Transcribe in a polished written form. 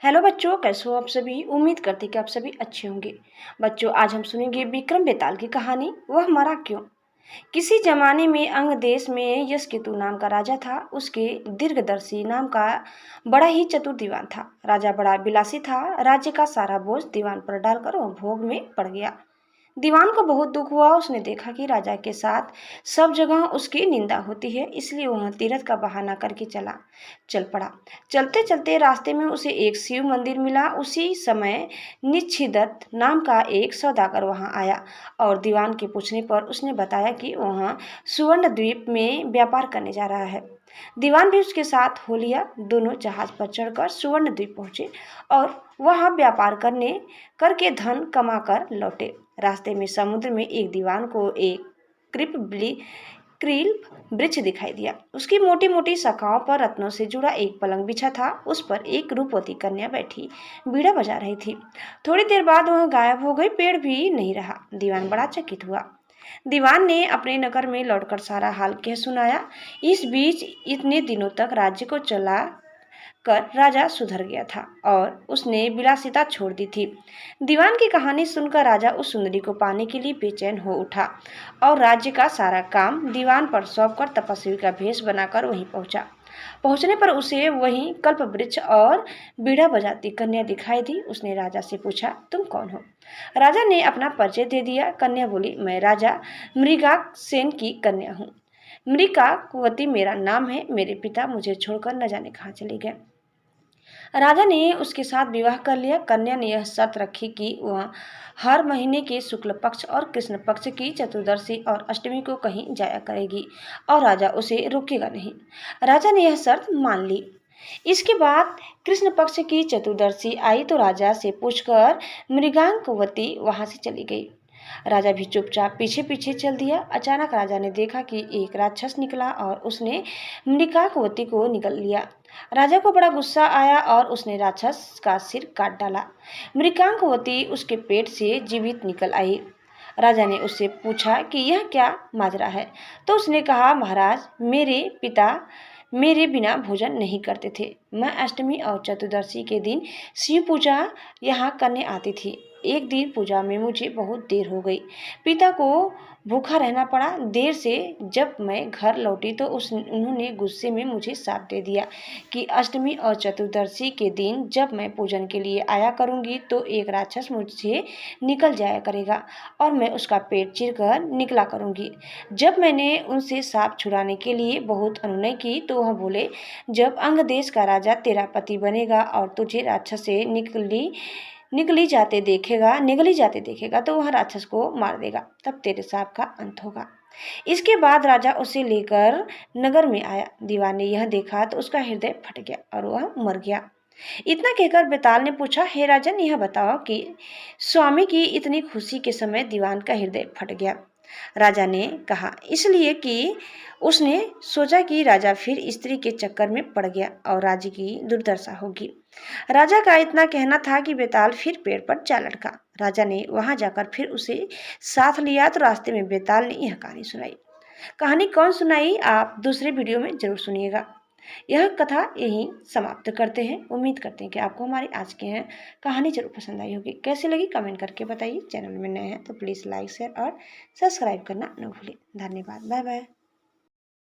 Hello बच्चों, कैसे हो आप सभी। उम्मीद करती कि आप सभी अच्छे होंगे। बच्चों, आज हम सुनेंगे विक्रम बेताल की कहानी, वह मरा क्यों। किसी जमाने में अंग देश में यशकेतु नाम का राजा था। उसके दीर्घदर्शी नाम का बड़ा ही चतुर दीवान था। राजा बड़ा बिलासी था। राज्य का सारा बोझ दीवान पर डालकर वह भोग में पड़ गया। दीवान को बहुत दुख हुआ। उसने देखा कि राजा के साथ सब जगह उसकी निंदा होती है, इसलिए वह तीरथ का बहाना करके चल पड़ा। चलते चलते रास्ते में उसे एक शिव मंदिर मिला। उसी समय निच्छिदत्त नाम का एक सौदागर वहां आया और दीवान के पूछने पर उसने बताया कि वह सुवर्ण द्वीप में व्यापार करने जा रहा है। दीवान भी उसके साथ हो लिया। दोनों जहाज पर चढ़कर सुवर्ण द्वीप पहुंचे और वहां व्यापार करके धन कमाकर लौटे। रास्ते में समुद्र में एक दीवान को एक क्रील वृक्ष दिखाई दिया। उसकी मोटी मोटी शाखाओं पर रत्नों से जुड़ा एक पलंग बिछा था। उस पर एक रूपवती कन्या बैठी बीड़ा बजा रही थी। थोड़ी देर बाद वह गायब हो गई। पेड़ भी नहीं रहा। दीवान बड़ा चकित हुआ। दीवान ने अपने नगर में लौटकर सारा हाल कह सुनाया। इस बीच इतने दिनों तक राज्य को चला कर राजा सुधर गया था और उसने विलासिता छोड़ दी थी। दीवान की कहानी सुनकर राजा उस सुंदरी को पाने के लिए बेचैन हो उठा और राज्य का सारा काम दीवान पर सौंपकर तपस्वी का भेष बनाकर वहीं पहुंचा। पहुंचने पर उसे वहीं कल्प वृक्ष और बीड़ा बजाती कन्या दिखाई दी। उसने राजा से पूछा, तुम कौन हो। राजा ने अपना परिचय दे दिया। कन्या बोली, मैं राजा मृगासेन की कन्या हूँ। मृगावती मेरा नाम है। मेरे पिता मुझे छोड़कर न जाने कहाँ चले गए। राजा ने उसके साथ विवाह कर लिया। कन्या ने यह शर्त रखी कि वह हर महीने के शुक्ल पक्ष और कृष्ण पक्ष की चतुर्दशी और अष्टमी को कहीं जाया करेगी और राजा उसे रोकेगा नहीं। राजा ने यह शर्त मान ली। इसके बाद कृष्ण पक्ष की चतुर्दशी आई तो राजा से पूछकर मृगांकवती वहां से चली गई। राजा भी चुपचाप पीछे पीछे चल दिया। अचानक राजा ने देखा कि एक राक्षस निकला और उसने मृगांकवती को निगल लिया। राजा को बड़ा गुस्सा आया और उसने राक्षस का सिर काट डाला। मृगांकवती उसके पेट से जीवित निकल आई। राजा ने उससे पूछा कि यह क्या माजरा है। तो उसने कहा, महाराज, मेरे पिता मेरे बिना भोजन नहीं करते थे। मैं अष्टमी और चतुर्दशी के दिन शिव पूजा यहाँ करने आती थी। एक दिन पूजा में मुझे बहुत देर हो गई। पिता को भूखा रहना पड़ा। देर से जब मैं घर लौटी तो उन्होंने गुस्से में मुझे शाप दे दिया कि अष्टमी और चतुर्दशी के दिन जब मैं पूजन के लिए आया करूंगी तो एक राक्षस मुझसे निकल जाया करेगा और मैं उसका पेट चीरकर निकला करूंगी। जब मैंने उनसे शाप छुड़ाने के लिए बहुत अनुनय की तो वह बोले, जब अंग देश का राजा तेरा पति बनेगा और तुझे राक्षस से निगली जाते देखेगा तो वह राक्षस को मार देगा। तब तेरे शाप का अंत होगा। इसके बाद राजा उसे लेकर नगर में आया। दीवान ने यह देखा तो उसका हृदय फट गया और वह मर गया। इतना कहकर बेताल ने पूछा, हे राजन, यह बताओ कि स्वामी की इतनी खुशी के समय दीवान का हृदय फट गया। राजा ने कहा, इसलिए कि उसने सोचा कि राजा फिर स्त्री के चक्कर में पड़ गया और राज्य की दुर्दशा होगी। राजा का इतना कहना था कि बेताल फिर पेड़ पर जा लटका। राजा ने वहां जाकर फिर उसे साथ लिया तो रास्ते में बेताल ने यह कहानी सुनाई। कहानी कौन सुनाई आप दूसरे वीडियो में जरूर सुनिएगा। यह कथा यहीं समाप्त करते हैं। उम्मीद करते हैं कि आपको हमारी आज की कहानी जरूर पसंद आई होगी। कैसी लगी कमेंट करके बताइए। चैनल में नए हैं तो प्लीज़ लाइक शेयर और सब्सक्राइब करना न भूलें। धन्यवाद। Bye bye.